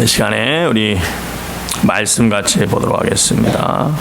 이 시간에 우리 말씀 같이 보도록 하겠습니다.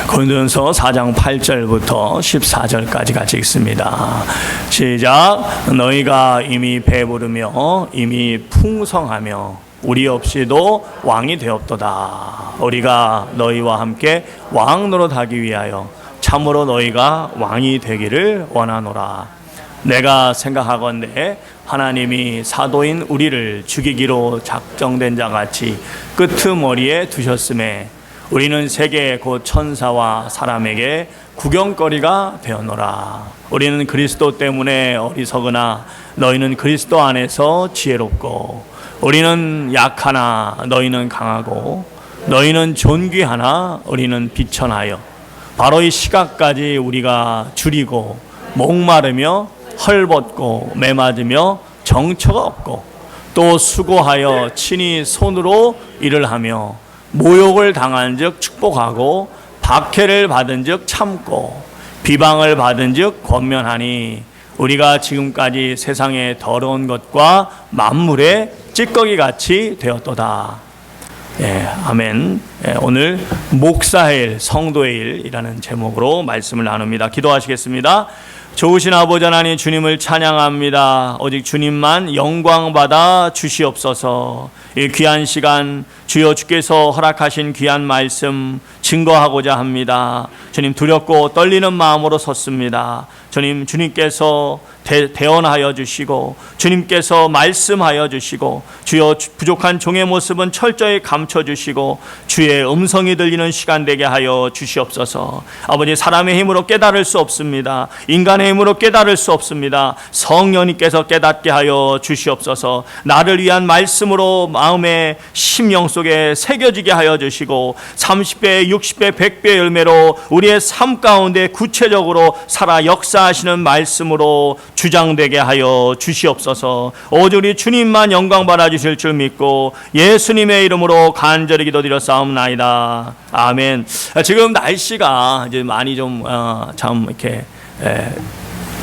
고린도전서 4장 8절부터 14절까지 같이 읽습니다. 시작. 너희가 이미 배부르며 이미 풍성하며 우리 없이도 왕이 되었도다. 우리가 너희와 함께 왕 노릇하기 위하여 참으로 너희가 왕이 되기를 원하노라. 내가 생각하건대 하나님이 사도인 우리를 죽이기로 작정된 자같이 끄트머리에 두셨음에 우리는 세계 곧 천사와 사람에게 구경거리가 되었노라. 우리는 그리스도 때문에 어리석으나 너희는 그리스도 안에서 지혜롭고, 우리는 약하나 너희는 강하고, 너희는 존귀하나 우리는 비천하여 바로 이 시각까지 우리가 줄이고 목마르며 헐벗고 매맞으며 정처가 없고, 또 수고하여 친히 손으로 일을 하며 모욕을 당한 즉 축복하고 박해를 받은 즉 참고 비방을 받은 즉 권면하니 우리가 지금까지 세상의 더러운 것과 만물의 찌꺼기같이 되었도다. 아멘. 오늘 목사의 성도의 일이라는 제목으로 말씀을 나눕니다. 기도하시겠습니다. 좋으신 아버지 하나님, 주님을 찬양합니다. 오직 주님만 영광받아 주시옵소서. 이 귀한 시간 주여 주께서 허락하신 귀한 말씀 증거하고자 합니다. 주님, 두렵고 떨리는 마음으로 섰습니다. 주님께서 대언하여 주시고 주님께서 말씀하여 주시고 주여 부족한 종의 모습은 철저히 감춰주시고 주의 음성이 들리는 시간 되게 하여 주시옵소서. 아버지, 사람의 힘으로 깨달을 수 없습니다. 인간의 힘으로 깨달을 수 없습니다. 성령님께서 깨닫게 하여 주시옵소서. 나를 위한 말씀으로 마음의 심령 속에 새겨지게 하여 주시고 30배, 60배, 100배 열매로 우리의 삶 가운데 구체적으로 살아 역사하시는 말씀으로 주장되게 하여 주시옵소서. 오직 우리 주님만 영광 받아 주실 줄 믿고 예수님의 이름으로 간절히 기도드렸사옵나이다. 아멘. 지금 날씨가 이제 많이 좀 참 이렇게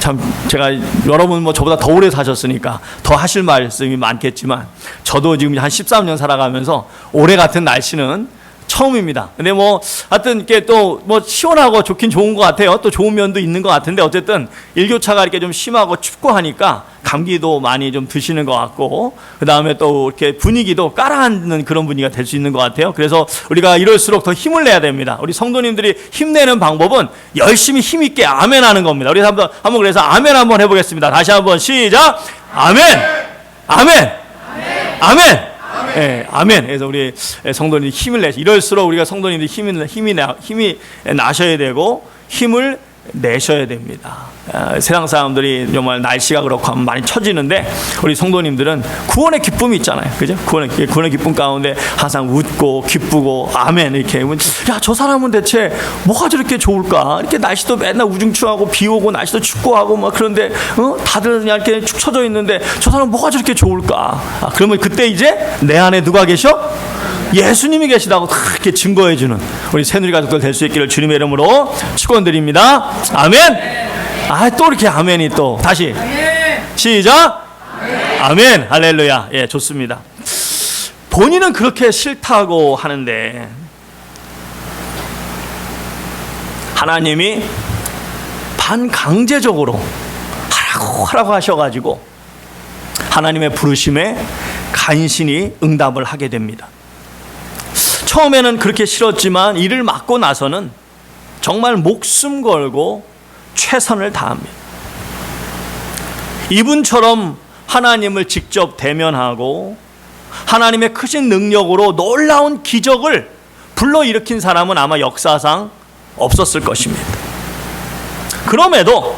참 제가 여러분 뭐 저보다 더 오래 사셨으니까 더 하실 말씀이 많겠지만 저도 지금 한 13년 살아가면서 올해 같은 날씨는 처음입니다. 근데 뭐 하여튼 이렇게 또 뭐 시원하고 좋긴 좋은 것 같아요. 또 좋은 면도 있는 것 같은데 어쨌든 일교차가 이렇게 좀 심하고 춥고 하니까 감기도 많이 좀 드시는 것 같고, 그 다음에 또 이렇게 분위기도 깔아앉는 그런 분위기가 될 수 있는 것 같아요. 그래서 우리가 이럴수록 더 힘을 내야 됩니다. 우리 성도님들이 힘내는 방법은 열심히 힘있게 아멘 하는 겁니다. 우리 한번 그래서 아멘 한번 해보겠습니다. 다시 한번 시작. 아멘, 아멘, 아멘. 네, 아멘. 그래서 우리 성도님들이 힘을 내시. 이럴수록 우리가 성도님들이 힘이 나셔야 되고 힘을 내셔야 됩니다. 세상 사람들이 정말 날씨가 그렇고 하면 많이 처지는데 우리 성도님들은 구원의 기쁨이 있잖아요. 그죠? 구원의 기쁨 가운데 항상 웃고 기쁘고 아멘 이렇게. 야, 저 사람은 대체 뭐가 저렇게 좋을까? 이렇게 날씨도 맨날 우중충하고 비 오고 날씨도 춥고 하고 막 그런데 다들 그냥 이렇게 축 처져 있는데 저 사람은 뭐가 저렇게 좋을까? 그러면 그때 이제 내 안에 누가 계셔? 예수님이 계시다고 이렇게 증거해주는 우리 새누리 가족들 될 수 있기를 주님의 이름으로 축원드립니다. 아멘. 또 이렇게 아멘이 또 다시 시작. 아멘. 할렐루야. 예, 좋습니다. 본인은 그렇게 싫다고 하는데 하나님이 반강제적으로 하라고 하셔가지고 하나님의 부르심에 간신히 응답을 하게 됩니다. 처음에는 그렇게 싫었지만 일을 맡고 나서는 정말 목숨 걸고 최선을 다합니다. 이분처럼 하나님을 직접 대면하고 하나님의 크신 능력으로 놀라운 기적을 불러일으킨 사람은 아마 역사상 없었을 것입니다. 그럼에도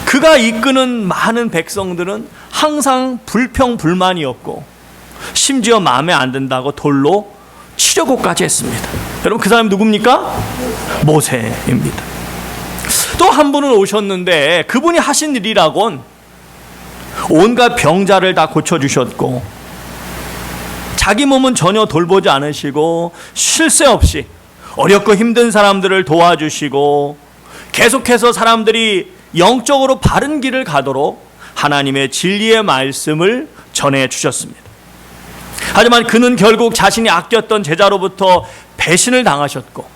그가 이끄는 많은 백성들은 항상 불평불만이었고 심지어 마음에 안 든다고 돌로 치려고까지 했습니다. 여러분, 그 사람이 누굽니까? 모세입니다. 또 한 분은 오셨는데 그분이 하신 일이라곤 온갖 병자를 다 고쳐주셨고 자기 몸은 전혀 돌보지 않으시고 쉴 새 없이 어렵고 힘든 사람들을 도와주시고 계속해서 사람들이 영적으로 바른 길을 가도록 하나님의 진리의 말씀을 전해 주셨습니다. 하지만 그는 결국 자신이 아꼈던 제자로부터 배신을 당하셨고,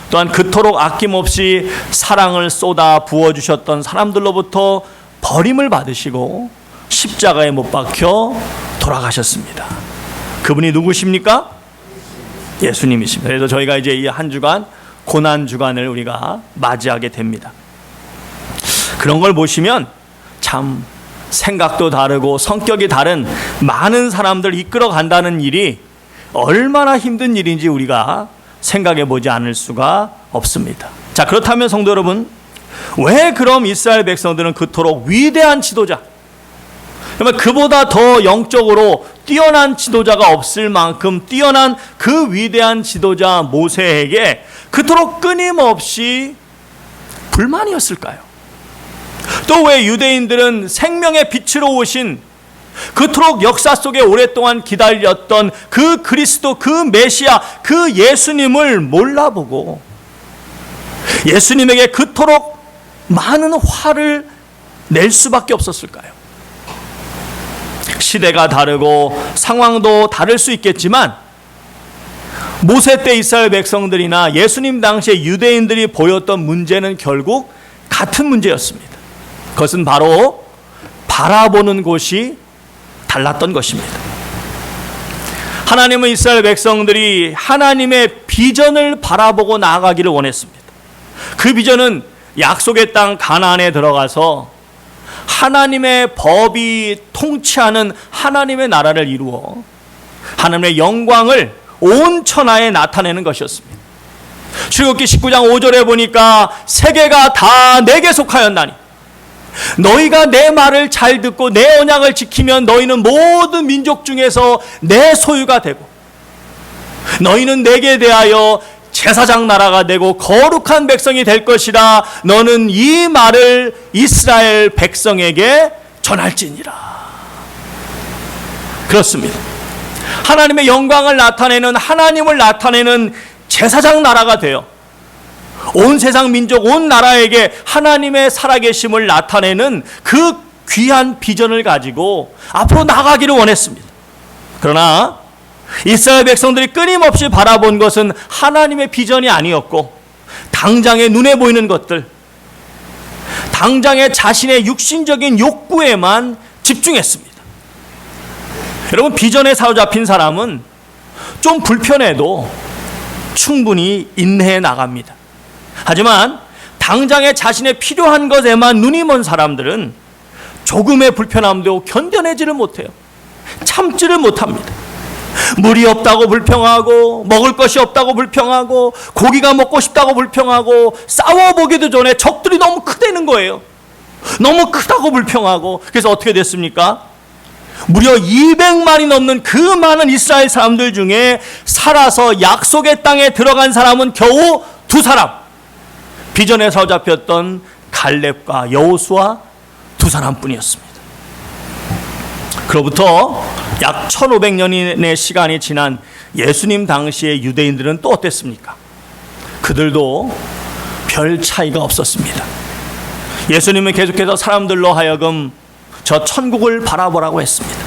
또한 그토록 아낌없이 사랑을 쏟아 부어주셨던 사람들로부터 버림을 받으시고 십자가에 못 박혀 돌아가셨습니다. 그분이 누구십니까? 예수님이십니다. 그래서 저희가 이제 이 한 주간 고난 주간을 우리가 맞이하게 됩니다. 그런 걸 보시면 참 생각도 다르고 성격이 다른 많은 사람들 이끌어 간다는 일이 얼마나 힘든 일인지 우리가 생각해 보지 않을 수가 없습니다. 자, 그렇다면 성도 여러분, 왜 그럼 이스라엘 백성들은 그토록 위대한 지도자, 그러면 그보다 더 영적으로 뛰어난 지도자가 없을 만큼 뛰어난 그 위대한 지도자 모세에게 그토록 끊임없이 불만이었을까요? 또 왜 유대인들은 생명의 빛으로 오신, 그토록 역사 속에 오랫동안 기다렸던 그 그리스도, 그 메시아, 그 예수님을 몰라보고 예수님에게 그토록 많은 화를 낼 수밖에 없었을까요? 시대가 다르고 상황도 다를 수 있겠지만 모세 때 이스라엘 백성들이나 예수님 당시에 유대인들이 보였던 문제는 결국 같은 문제였습니다. 그것은 바로 바라보는 곳이 달랐던 것입니다. 하나님은 이스라엘 백성들이 하나님의 비전을 바라보고 나아가기를 원했습니다. 그 비전은 약속의 땅 가나안에 들어가서 하나님의 법이 통치하는 하나님의 나라를 이루어 하나님의 영광을 온 천하에 나타내는 것이었습니다. 출애굽기 19장 5절에 보니까 세계가 다 내게 속하였나니 너희가 내 말을 잘 듣고 내 언약을 지키면 너희는 모든 민족 중에서 내 소유가 되고 너희는 내게 대하여 제사장 나라가 되고 거룩한 백성이 될 것이라. 너는 이 말을 이스라엘 백성에게 전할지니라. 그렇습니다. 하나님의 영광을 나타내는, 하나님을 나타내는 제사장 나라가 되어 온 세상 민족, 온 나라에게 하나님의 살아계심을 나타내는 그 귀한 비전을 가지고 앞으로 나가기를 원했습니다. 그러나 이스라엘 백성들이 끊임없이 바라본 것은 하나님의 비전이 아니었고 당장의 눈에 보이는 것들, 당장의 자신의 육신적인 욕구에만 집중했습니다. 여러분, 비전에 사로잡힌 사람은 좀 불편해도 충분히 인내해 나갑니다. 하지만 당장에 자신의 필요한 것에만 눈이 먼 사람들은 조금의 불편함도 견뎌내지를 못해요. 참지를 못합니다. 물이 없다고 불평하고 먹을 것이 없다고 불평하고 고기가 먹고 싶다고 불평하고 싸워보기도 전에 적들이 너무 크다는 거예요. 너무 크다고 불평하고. 그래서 어떻게 됐습니까? 무려 200만이 넘는 그 많은 이스라엘 사람들 중에 살아서 약속의 땅에 들어간 사람은 겨우 2사람, 비전에 사로잡혔던 갈렙과 여호수아 2사람뿐이었습니다. 그로부터 약 1500년의 시간이 지난 예수님 당시의 유대인들은 또 어땠습니까? 그들도 별 차이가 없었습니다. 예수님은 계속해서 사람들로 하여금 저 천국을 바라보라고 했습니다.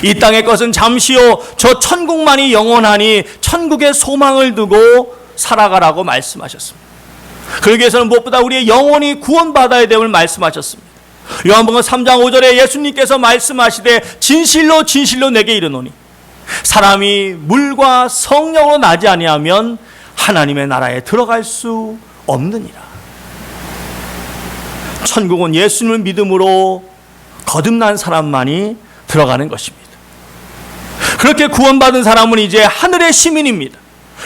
이 땅의 것은 잠시요, 저 천국만이 영원하니 천국의 소망을 두고 살아가라고 말씀하셨습니다. 그러기 위해서는 무엇보다 우리의 영혼이 구원받아야 됨을 말씀하셨습니다. 요한복음 3장 5절에 예수님께서 말씀하시되 진실로 진실로 내게 이르노니 사람이 물과 성령으로 나지 아니하면 하나님의 나라에 들어갈 수 없느니라. 천국은 예수님을 믿음으로 거듭난 사람만이 들어가는 것입니다. 그렇게 구원받은 사람은 이제 하늘의 시민입니다.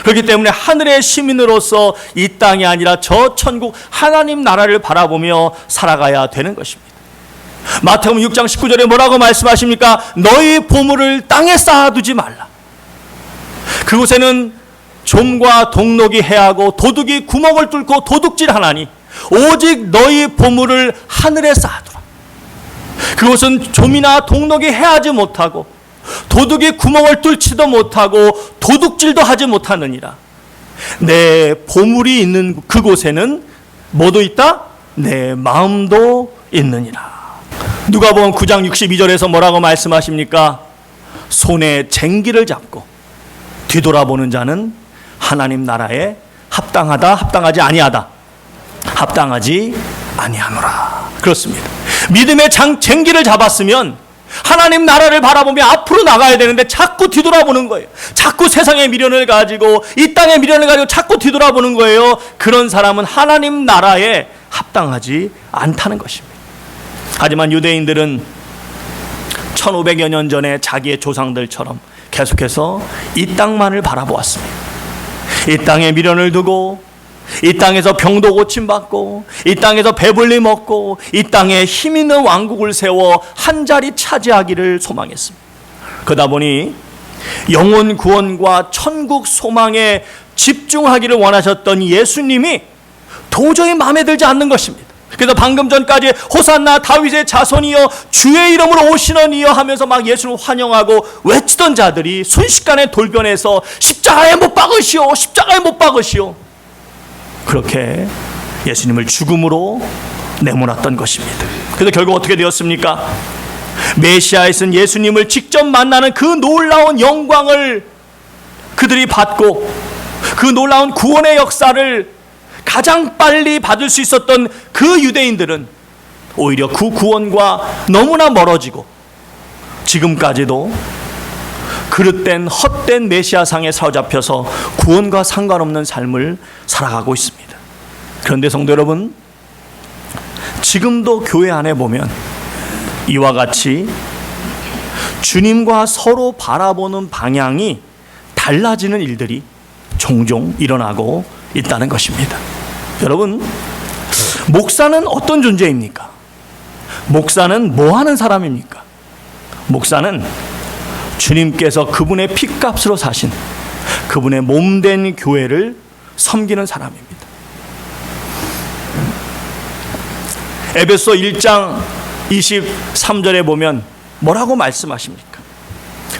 그렇기 때문에 하늘의 시민으로서 이 땅이 아니라 저 천국 하나님 나라를 바라보며 살아가야 되는 것입니다. 마태복음 6장 19절에 뭐라고 말씀하십니까? 너희 보물을 땅에 쌓아두지 말라. 그곳에는 좀과 동록이 해하고 도둑이 구멍을 뚫고 도둑질하나니 오직 너희 보물을 하늘에 쌓아두라. 그곳은 좀이나 동록이 해하지 못하고 도둑이 구멍을 뚫지도 못하고 도둑질도 하지 못하느니라. 내 보물이 있는 그곳에는 뭐도 있다? 내 마음도 있느니라. 누가복음 9장 62절에서 뭐라고 말씀하십니까? 손에 쟁기를 잡고 뒤돌아보는 자는 하나님 나라에 합당하다, 합당하지 아니하다, 합당하지 아니하노라. 그렇습니다. 믿음의 쟁기를 잡았으면 하나님 나라를 바라보며 앞으로 나가야 되는데 자꾸 뒤돌아보는 거예요. 자꾸 세상의 미련을 가지고, 이 땅의 미련을 가지고 자꾸 뒤돌아보는 거예요. 그런 사람은 하나님 나라에 합당하지 않다는 것입니다. 하지만 유대인들은 1500여 년 전에 자기의 조상들처럼 계속해서 이 땅만을 바라보았습니다. 이 땅에 미련을 두고, 이 땅에서 병도 고침받고, 이 땅에서 배불리 먹고, 이 땅에 힘 있는 왕국을 세워 한 자리 차지하기를 소망했습니다. 그러다 보니 영혼 구원과 천국 소망에 집중하기를 원하셨던 예수님이 도저히 마음에 들지 않는 것입니다. 그래서 방금 전까지 호산나 다윗의 자손이여 주의 이름으로 오시느니여 하면서 막 예수를 환영하고 외치던 자들이 순식간에 돌변해서 십자가에 못 박으시오, 십자가에 못 박으시오, 그렇게 예수님을 죽음으로 내몰았던 것입니다. 그래서 결국 어떻게 되었습니까? 메시아에 쓴 예수님을 직접 만나는 그 놀라운 영광을 그들이 받고, 그 놀라운 구원의 역사를 가장 빨리 받을 수 있었던 그 유대인들은 오히려 그 구원과 너무나 멀어지고 지금까지도 그릇된 헛된 메시아상에 사로잡혀서 구원과 상관없는 삶을 살아가고 있습니다. 그런데 성도 여러분, 지금도 교회 안에 보면 이와 같이 주님과 서로 바라보는 방향이 달라지는 일들이 종종 일어나고 있다는 것입니다. 여러분, 목사는 어떤 존재입니까? 목사는 뭐 하는 사람입니까? 목사는 주님께서 그분의 핏값으로 사신 그분의 몸된 교회를 섬기는 사람입니다. 에베소 1장 23절에 보면 뭐라고 말씀하십니까?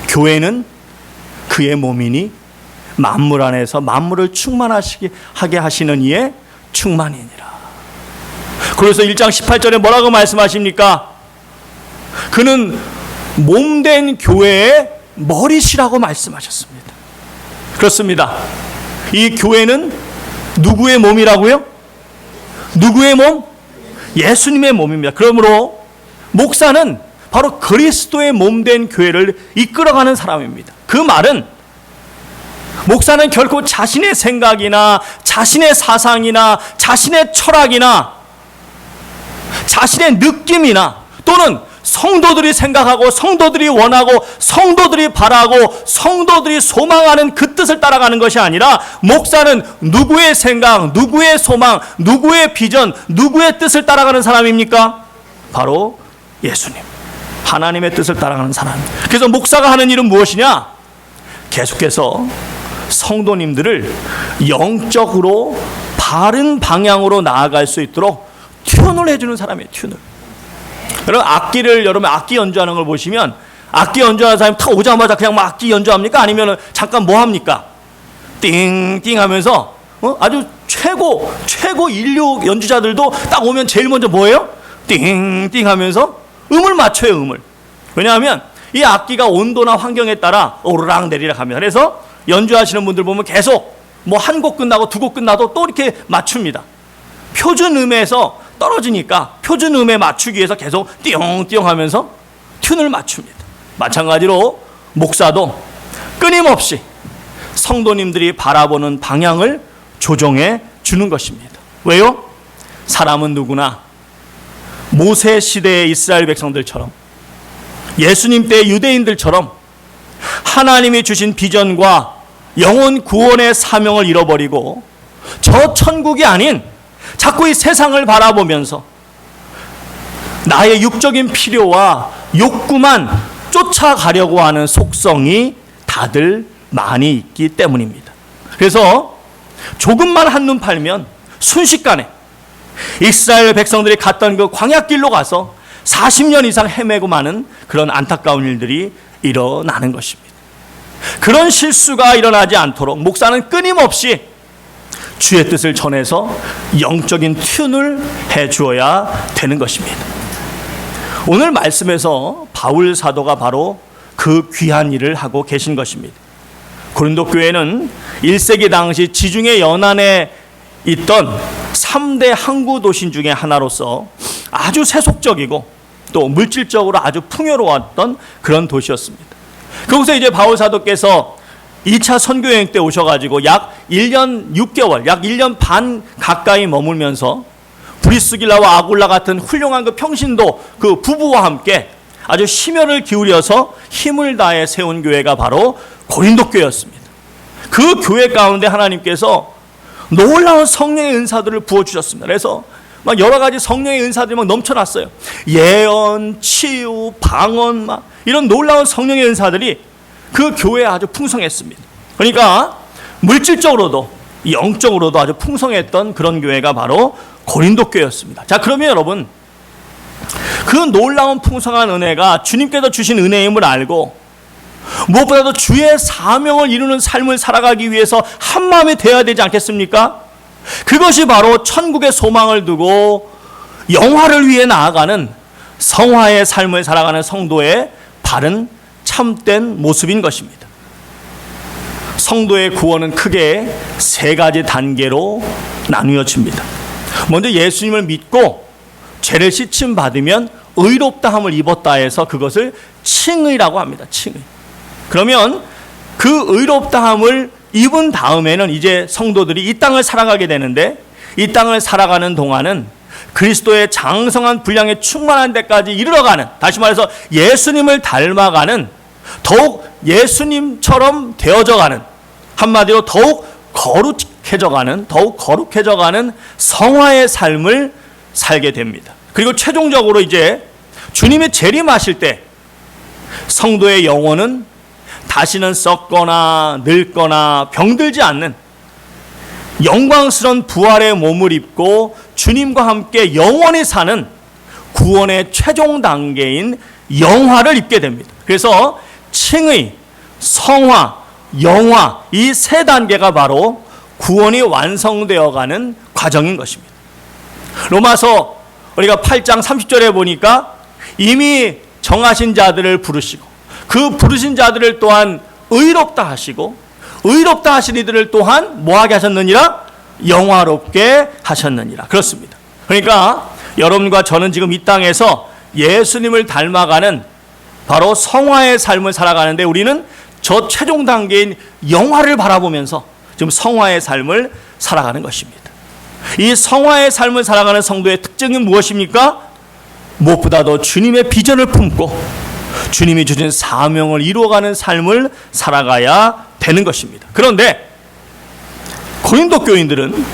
교회는 그의 몸이니 만물 안에서 만물을 충만하게 하시는 이의 충만이니라. 그래서 1장 18절에 뭐라고 말씀하십니까? 그는 몸된 교회의 머리시라고 말씀하셨습니다. 그렇습니다. 이 교회는 누구의 몸이라고요? 누구의 몸? 예수님의 몸입니다. 그러므로 목사는 바로 그리스도의 몸된 교회를 이끌어가는 사람입니다. 그 말은 목사는 결코 자신의 생각이나 자신의 사상이나 자신의 철학이나 자신의 느낌이나 또는 성도들이 생각하고 성도들이 원하고 성도들이 바라고 성도들이 소망하는 그 뜻을 따라가는 것이 아니라, 목사는 누구의 생각, 누구의 소망, 누구의 비전, 누구의 뜻을 따라가는 사람입니까? 바로 예수님, 하나님의 뜻을 따라가는 사람. 그래서 목사가 하는 일은 무엇이냐? 계속해서 성도님들을 영적으로 바른 방향으로 나아갈 수 있도록 튠을 해주는 사람이에요. 튠을. 여러분 악기 연주하는 걸 보시면, 악기 연주하는 사람이 딱 오자마자 그냥 막 악기 연주합니까? 아니면 잠깐 뭐 합니까? 띵띵 하면서 아주 최고 인류 연주자들도 딱 오면 제일 먼저 뭐예요? 띵띵 하면서 음을 맞춰요. 음을. 왜냐하면 이 악기가 온도나 환경에 따라 오르락 내리락 합니다. 그래서 연주하시는 분들 보면 계속 뭐 한 곡 끝나고 두 곡 끝나도 또 이렇게 맞춥니다. 표준 음에서 떨어지니까 표준 음에 맞추기 위해서 계속 띠용띠용 하면서 튠을 맞춥니다. 마찬가지로 목사도 끊임없이 성도님들이 바라보는 방향을 조정해 주는 것입니다. 왜요? 사람은 누구나 모세 시대의 이스라엘 백성들처럼, 예수님 때의 유대인들처럼 하나님이 주신 비전과 영혼 구원의 사명을 잃어버리고 저 천국이 아닌 자꾸 이 세상을 바라보면서 나의 육적인 필요와 욕구만 쫓아가려고 하는 속성이 다들 많이 있기 때문입니다. 그래서 조금만 한눈 팔면 순식간에 이스라엘 백성들이 갔던 그 광야길로 가서 40년 이상 헤매고 마는 그런 안타까운 일들이 일어나는 것입니다. 그런 실수가 일어나지 않도록 목사는 끊임없이 주의 뜻을 전해서 영적인 튠을 해주어야 되는 것입니다. 오늘 말씀에서 바울 사도가 바로 그 귀한 일을 하고 계신 것입니다. 고린도 교회는 1세기 당시 지중해 연안에 있던 3대 항구 도시 중에 하나로서 아주 세속적이고 또 물질적으로 아주 풍요로웠던 그런 도시였습니다. 거기서 이제 바울 사도께서 2차 선교여행 때 오셔가지고 약 1년 6개월, 약 1년 반 가까이 머물면서 브리스길라와 아굴라 같은 훌륭한 그 평신도 그 부부와 함께 아주 심혈을 기울여서 힘을 다해 세운 교회가 바로 고린도 교회였습니다. 그 교회 가운데 하나님께서 놀라운 성령의 은사들을 부어주셨습니다. 그래서 막 여러 가지 성령의 은사들이 막 넘쳐났어요. 예언, 치유, 방언, 막 이런 놀라운 성령의 은사들이 그 교회에 아주 풍성했습니다. 그러니까 물질적으로도 영적으로도 아주 풍성했던 그런 교회가 바로 고린도 교회였습니다. 자, 그러면 여러분, 그 놀라운 풍성한 은혜가 주님께서 주신 은혜임을 알고 무엇보다도 주의 사명을 이루는 삶을 살아가기 위해서 한마음이 되어야 되지 않겠습니까? 그것이 바로 천국의 소망을 두고 영화를 위해 나아가는 성화의 삶을 살아가는 성도의 바른 참된 모습인 것입니다. 성도의 구원은 크게 세 가지 단계로 나누어집니다. 먼저 예수님을 믿고 죄를 씻임 받으면 의롭다함을 입었다 해서 그것을 칭의라고 합니다. 칭의. 그러면 그 의롭다함을 입은 다음에는 이제 성도들이 이 땅을 살아가게 되는데, 이 땅을 살아가는 동안은 그리스도의 장성한 분량에 충만한 데까지 이르러가는, 다시 말해서 예수님을 닮아가는, 더욱 예수님처럼 되어져가는, 한마디로 더욱 거룩해져가는 성화의 삶을 살게 됩니다. 그리고 최종적으로 이제 주님이 재림하실 때 성도의 영혼은 다시는 썩거나 늙거나 병들지 않는 영광스러운 부활의 몸을 입고 주님과 함께 영원히 사는 구원의 최종 단계인 영화를 입게 됩니다. 그래서 칭의, 성화, 영화, 이 세 단계가 바로 구원이 완성되어가는 과정인 것입니다. 로마서 우리가 8장 30절에 보니까 이미 정하신 자들을 부르시고 그 부르신 자들을 또한 의롭다 하시고 의롭다 하신 이들을 또한 뭐하게 하셨느니라? 영화롭게 하셨느니라. 그렇습니다. 그러니까 여러분과 저는 지금 이 땅에서 예수님을 닮아가는 바로 성화의 삶을 살아가는데, 우리는 저 최종 단계인 영화를 바라보면서 지금 성화의 삶을 살아가는 것입니다. 이 성화의 삶을 살아가는 성도의 특징이 무엇입니까? 무엇보다도 주님의 비전을 품고 주님이 주신 사명을 이루어가는 삶을 살아가야 되는 것입니다. 그런데 고린도 교인들은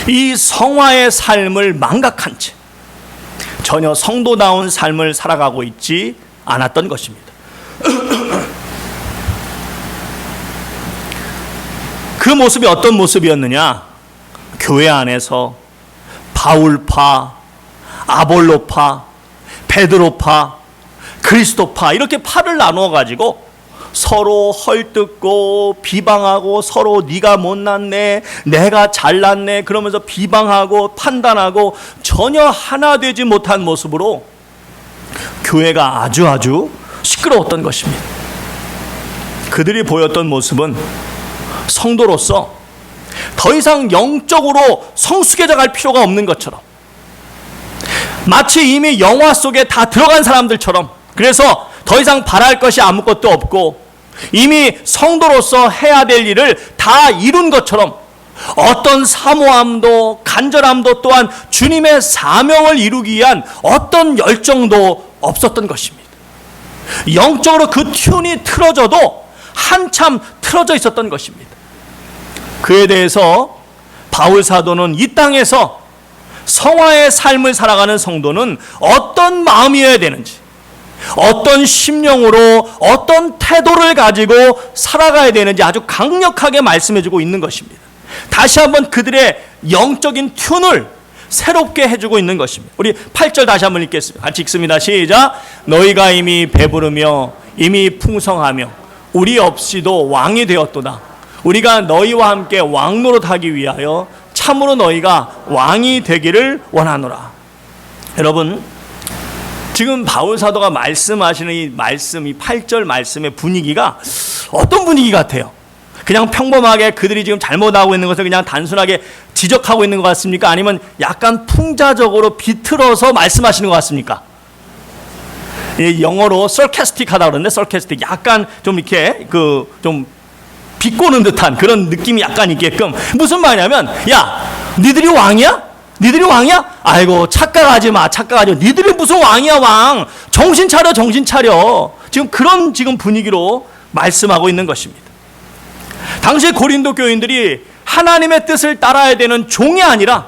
이 성화의 삶을 망각한 채 전혀 성도다운 삶을 살아가고 있지 않았던 것입니다. 그 모습이 어떤 모습이었느냐? 교회 안에서 바울파, 아볼로파, 베드로파, 그리스도파 이렇게 파를 나누어 가지고 서로 헐뜯고 비방하고 서로 네가 못났네, 내가 잘났네 그러면서 비방하고 판단하고 전혀 하나 되지 못한 모습으로 교회가 아주 시끄러웠던 것입니다. 그들이 보였던 모습은 성도로서 더 이상 영적으로 성숙해져 갈 필요가 없는 것처럼, 마치 이미 영화 속에 다 들어간 사람들처럼, 그래서 더 이상 바랄 것이 아무것도 없고 이미 성도로서 해야 될 일을 다 이룬 것처럼 어떤 사모함도 간절함도 또한 주님의 사명을 이루기 위한 어떤 열정도 없었던 것입니다. 영적으로 그 튠이 틀어져도 한참 틀어져 있었던 것입니다. 그에 대해서 바울 사도는 이 땅에서 성화의 삶을 살아가는 성도는 어떤 마음이어야 되는지, 어떤 심령으로 어떤 태도를 가지고 살아가야 되는지 아주 강력하게 말씀해주고 있는 것입니다. 다시 한번 그들의 영적인 튠을 새롭게 해주고 있는 것입니다. 우리 8절 다시 한번 읽겠습니다. 같이 읽습니다. 시작. 너희가 이미 배부르며 이미 풍성하며 우리 없이도 왕이 되었도다. 우리가 너희와 함께 왕노릇하기 위하여 참으로 너희가 왕이 되기를 원하노라. 여러분, 지금 바울 사도가 말씀하시는 이 말씀, 이 8절 말씀의 분위기가 어떤 분위기 같아요? 그냥 평범하게 그들이 지금 잘못하고 있는 것을 그냥 단순하게 지적하고 있는 것 같습니까? 아니면 약간 풍자적으로 비틀어서 말씀하시는 것 같습니까? 영어로 sarcastic하다 그러는데 sarcastic 약간 좀 이렇게 좀 비꼬는 듯한 그런 느낌이 약간 있게끔 무슨 말이냐면 야 니들이 왕이야? 니들이 왕이야? 아이고 착각하지 마 착각하지 마 니들이 무슨 왕이야 왕 정신 차려 정신 차려 지금 그런 지금 분위기로 말씀하고 있는 것입니다. 당시 고린도 교인들이 하나님의 뜻을 따라야 되는 종이 아니라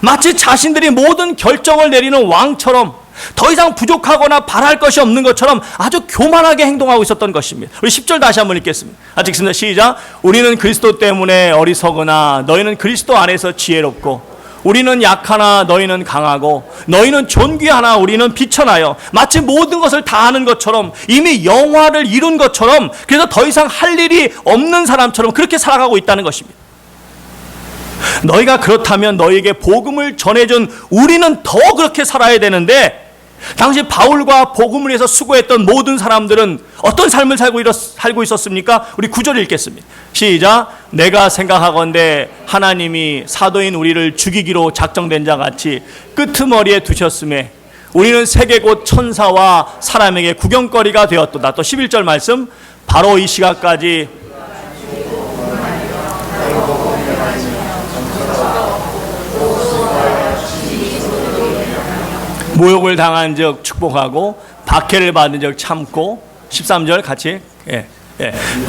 마치 자신들이 모든 결정을 내리는 왕처럼 더 이상 부족하거나 바랄 것이 없는 것처럼 아주 교만하게 행동하고 있었던 것입니다. 우리 10절 다시 한번 읽겠습니다. 읽습니다. 시작. 우리는 그리스도 때문에 어리석으나 너희는 그리스도 안에서 지혜롭고 우리는 약하나 너희는 강하고 너희는 존귀하나 우리는 비천하여 마치 모든 것을 다 하는 것처럼 이미 영화를 이룬 것처럼 그래서 더 이상 할 일이 없는 사람처럼 그렇게 살아가고 있다는 것입니다. 너희가 그렇다면 너희에게 복음을 전해준 우리는 더 그렇게 살아야 되는데 당시 바울과 복음을 위해서 수고했던 모든 사람들은 어떤 삶을 살고 있었습니까? 우리 9절 읽겠습니다. 시작. 내가 생각하건대 하나님이 사도인 우리를 죽이기로 작정된 자 같이 끄트머리에 두셨음에 우리는 세계 곧 천사와 사람에게 구경거리가 되었도다. 또 11절 말씀. 바로 이 시각까지 모욕을 당한 적 축복하고 박해를 받은 적 참고 13절 같이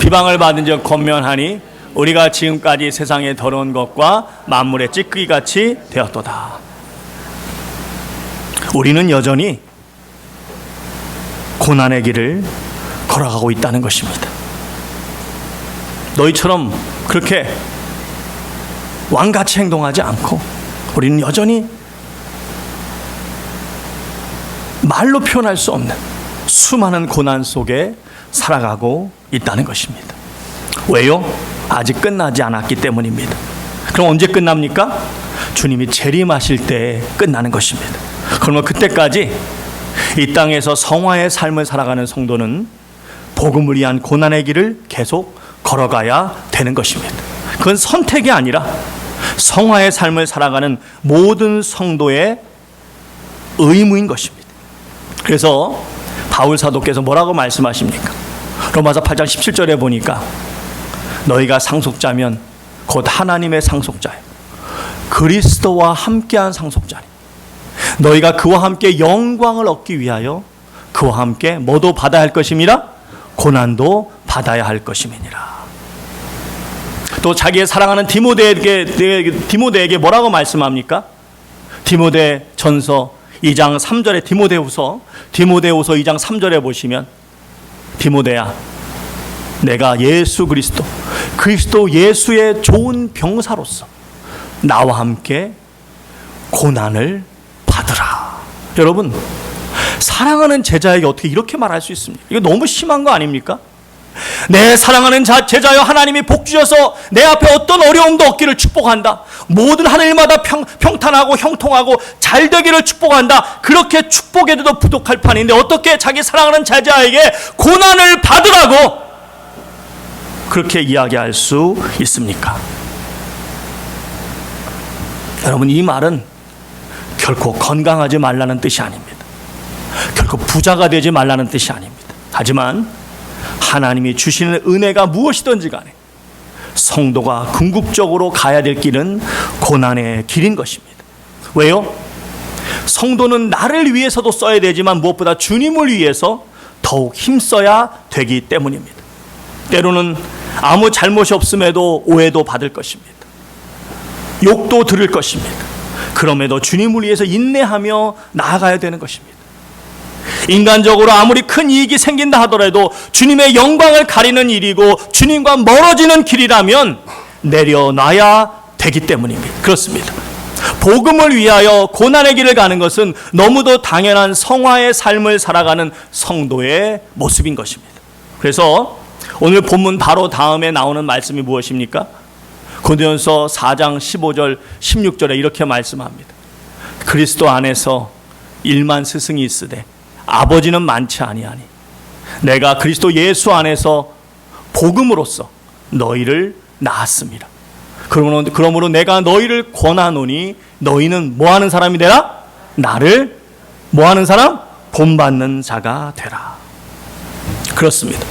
비방을 받은 적 권면하니 우리가 지금까지 세상의 더러운 것과 만물의 찌꺼기같이 되었도다. 우리는 여전히 고난의 길을 걸어가고 있다는 것입니다. 너희처럼 그렇게 왕같이 행동하지 않고 우리는 여전히 말로 표현할 수 없는 수많은 고난 속에 살아가고 있다는 것입니다. 왜요? 아직 끝나지 않았기 때문입니다. 그럼 언제 끝납니까? 주님이 재림하실 때 끝나는 것입니다. 그러면 그때까지 이 땅에서 성화의 삶을 살아가는 성도는 복음을 위한 고난의 길을 계속 걸어가야 되는 것입니다. 그건 선택이 아니라 성화의 삶을 살아가는 모든 성도의 의무인 것입니다. 그래서 바울 사도께서 뭐라고 말씀하십니까? 로마서 8장 17절에 보니까 너희가 상속자면 곧 하나님의 상속자요 그리스도와 함께한 상속자니 너희가 그와 함께 영광을 얻기 위하여 그와 함께 뭐도 받아야 할 것임이라 고난도 받아야 할 것임이니라. 또 자기의 사랑하는 디모데에게 뭐라고 말씀합니까? 디모데 전서 2장 3절에 디모데후서 2장 3절에 보시면 디모데야 내가 예수 그리스도 예수의 좋은 병사로서 나와 함께 고난을 받으라. 여러분 사랑하는 제자에게 어떻게 이렇게 말할 수 있습니까? 이거 너무 심한 거 아닙니까? 내 사랑하는 제자여 하나님이 복 주셔서 내 앞에 어떤 어려움도 없기를 축복한다. 모든 하늘마다 평탄하고 형통하고 잘 되기를 축복한다. 그렇게 축복해도 부족할 판인데 어떻게 자기 사랑하는 제자에게 고난을 받으라고 그렇게 이야기할 수 있습니까? 여러분 이 말은 결코 건강하지 말라는 뜻이 아닙니다. 결코 부자가 되지 말라는 뜻이 아닙니다. 하지만 하나님이 주시는 은혜가 무엇이든지 간에 성도가 궁극적으로 가야 될 길은 고난의 길인 것입니다. 왜요? 성도는 나를 위해서도 써야 되지만 무엇보다 주님을 위해서 더욱 힘써야 되기 때문입니다. 때로는 아무 잘못이 없음에도 오해도 받을 것입니다. 욕도 들을 것입니다. 그럼에도 주님을 위해서 인내하며 나아가야 되는 것입니다. 인간적으로 아무리 큰 이익이 생긴다 하더라도 주님의 영광을 가리는 일이고 주님과 멀어지는 길이라면 내려놔야 되기 때문입니다. 그렇습니다. 복음을 위하여 고난의 길을 가는 것은 너무도 당연한 성화의 삶을 살아가는 성도의 모습인 것입니다. 그래서 오늘 본문 바로 다음에 나오는 말씀이 무엇입니까? 고린도전서 4장 15절 16절에 이렇게 말씀합니다. 그리스도 안에서 1만 스승이 있으되 아버지는 많지 아니하니 내가 그리스도 예수 안에서 복음으로써 너희를 낳았습니다. 그러므로 내가 너희를 권하노니 너희는 뭐하는 사람이 되라? 나를 뭐하는 사람? 본받는 자가 되라. 그렇습니다.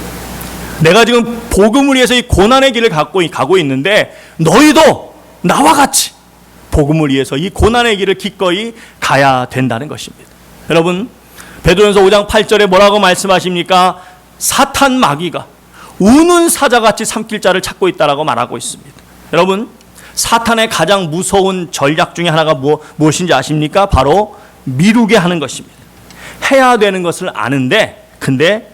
내가 지금 복음을 위해서 이 고난의 길을 가고 있는데 너희도 나와 같이 복음을 위해서 이 고난의 길을 기꺼이 가야 된다는 것입니다. 여러분, 베드로전서 5장 8절에 뭐라고 말씀하십니까? 사탄 마귀가 우는 사자같이 삼킬 자를 찾고 있다라고 말하고 있습니다. 여러분, 사탄의 가장 무서운 전략 중에 하나가 무엇인지 아십니까? 바로 미루게 하는 것입니다. 해야 되는 것을 아는데 근데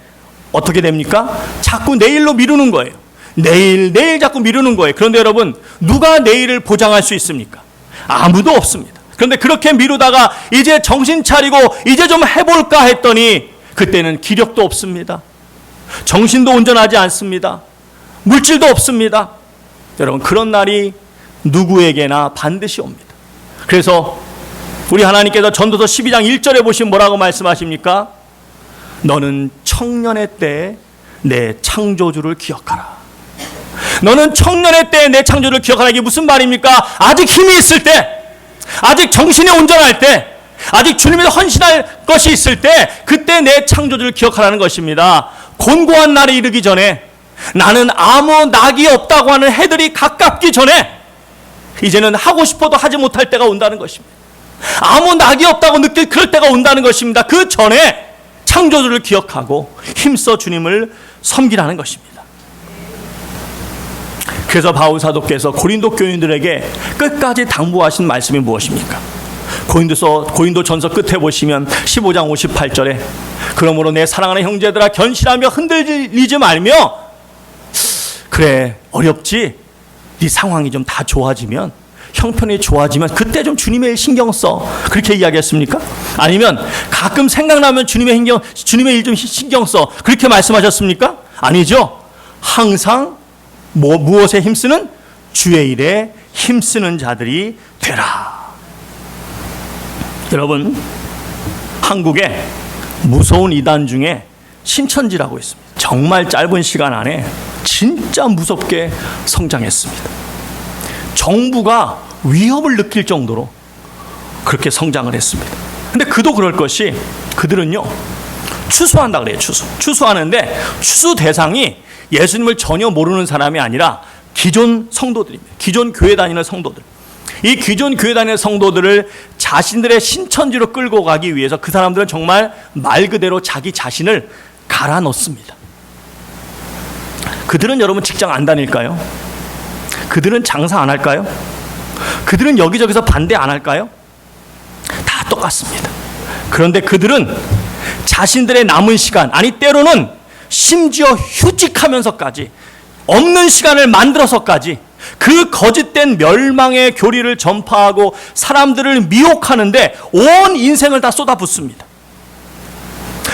어떻게 됩니까? 자꾸 내일로 미루는 거예요. 내일 자꾸 미루는 거예요. 그런데 여러분, 누가 내일을 보장할 수 있습니까? 아무도 없습니다. 그런데 그렇게 미루다가 이제 정신 차리고 이제 좀 해볼까 했더니 그때는 기력도 없습니다. 정신도 온전하지 않습니다. 물질도 없습니다. 여러분, 그런 날이 누구에게나 반드시 옵니다. 그래서 우리 하나님께서 전도서 12장 1절에 보시면 뭐라고 말씀하십니까? 너는 청년의 때에 내 창조주를 기억하라. 너는 청년의 때에 내 창조주를 기억하라. 이게 무슨 말입니까? 아직 힘이 있을 때, 아직 정신이 온전할 때, 아직 주님에 헌신할 것이 있을 때 그때 내 창조주를 기억하라는 것입니다. 곤고한 날에 이르기 전에, 나는 아무 낙이 없다고 하는 해들이 가깝기 전에 이제는 하고 싶어도 하지 못할 때가 온다는 것입니다. 아무 낙이 없다고 느낄 그럴 때가 온다는 것입니다. 그 전에 창조주를 기억하고 힘써 주님을 섬기라는 것입니다. 그래서 바울 사도께서 고린도 교인들에게 끝까지 당부하신 말씀이 무엇입니까? 고린도전서 끝에 보시면 15장 58절에 그러므로 내 사랑하는 형제들아 견실하며 흔들리지 말며, 그래 어렵지, 네 상황이 좀 다 좋아지면, 형편이 좋아지면 그때 좀 주님의 일 신경 써, 그렇게 이야기했습니까? 아니면 가끔 생각나면 주님의 일 좀 신경 써, 그렇게 말씀하셨습니까? 아니죠. 항상 무엇에 힘쓰는? 주의 일에 힘쓰는 자들이 되라. 여러분, 한국에 무서운 이단 중에 신천지라고 있습니다. 정말 짧은 시간 안에 진짜 무섭게 성장했습니다. 정부가 위협을 느낄 정도로 그렇게 성장을 했습니다. 근데 그도 그럴 것이, 그들은요 추수한다 그래요. 추수하는데 추수 대상이 예수님을 전혀 모르는 사람이 아니라 기존 성도들입니다. 기존 교회 다니는 성도들. 이 기존 교회 다니는 성도들을 자신들의 신천지로 끌고 가기 위해서 그 사람들은 정말 말 그대로 자기 자신을 갈아 넣습니다. 그들은 여러분 직장 안 다닐까요? 그들은 장사 안 할까요? 그들은 여기저기서 반대 안 할까요? 다 똑같습니다. 그런데 그들은 자신들의 남은 시간, 아니 때로는 심지어 휴직하면서까지, 없는 시간을 만들어서까지 그 거짓된 멸망의 교리를 전파하고 사람들을 미혹하는데 온 인생을 다 쏟아붓습니다.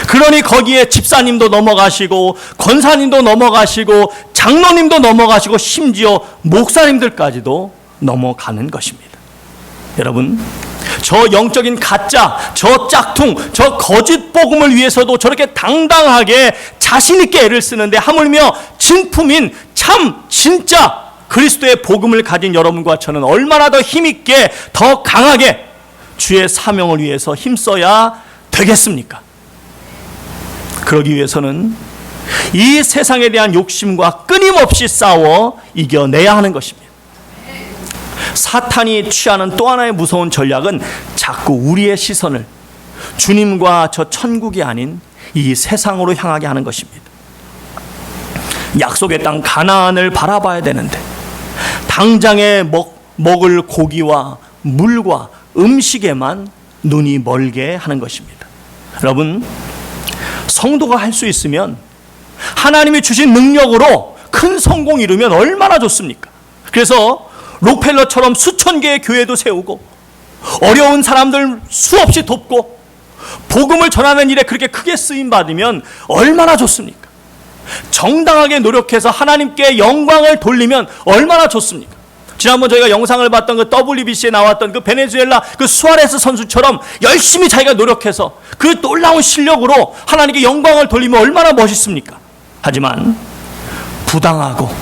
그러니 거기에 집사님도 넘어가시고 권사님도 넘어가시고 장로님도 넘어가시고 심지어 목사님들까지도 넘어가는 것입니다. 여러분, 저 영적인 가짜, 저 짝퉁, 저 거짓 복음을 위해서도 저렇게 당당하게 자신 있게 애를 쓰는데, 하물며 진품인 참 진짜 그리스도의 복음을 가진 여러분과 저는 얼마나 더 힘있게, 더 강하게 주의 사명을 위해서 힘써야 되겠습니까? 그러기 위해서는 이 세상에 대한 욕심과 끊임없이 싸워 이겨내야 하는 것입니다. 사탄이 취하는 또 하나의 무서운 전략은 자꾸 우리의 시선을 주님과 저 천국이 아닌 이 세상으로 향하게 하는 것입니다. 약속의 땅 가나안을 바라봐야 되는데 당장에 먹을 고기와 물과 음식에만 눈이 멀게 하는 것입니다. 여러분, 성도가 할 수 있으면, 하나님이 주신 능력으로 큰 성공 이루면 얼마나 좋습니까? 그래서 록펠러처럼 수천 개의 교회도 세우고 어려운 사람들 수없이 돕고 복음을 전하는 일에 그렇게 크게 쓰임 받으면 얼마나 좋습니까? 정당하게 노력해서 하나님께 영광을 돌리면 얼마나 좋습니까? 지난번 저희가 영상을 봤던 그 WBC에 나왔던 그 베네수엘라 그 수아레스 선수처럼 열심히 자기가 노력해서 그 놀라운 실력으로 하나님께 영광을 돌리면 얼마나 멋있습니까? 하지만 부당하고